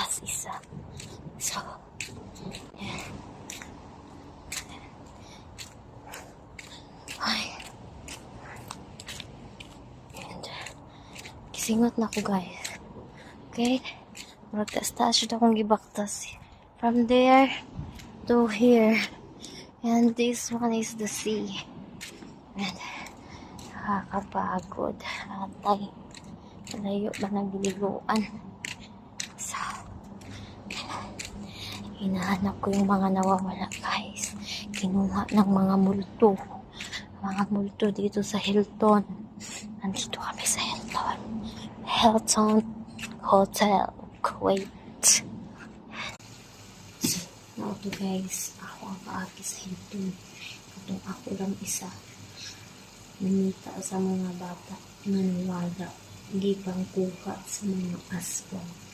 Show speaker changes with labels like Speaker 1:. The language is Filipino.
Speaker 1: taas isa. So, yan. Ay. And, kisingot na ko guys. Okay? Magtaas-taas siya akong gibaktas. From there to here. And this one is the sea. And, nakakapagod. Atay. Malayo ba nagiliguan? So, hinahanap ko yung mga nawawala guys. Kinuha ng mga multo. Mga multo dito sa Hilton. Nandito kami sa Hilton. Hilton Hotel, Kuwait. So, now to guys. Ako ang kaagi sa Hilton. Katong ako lang isa. Namita sa mga bata. Naniwala. Hindi kang kuha sa mga aswang.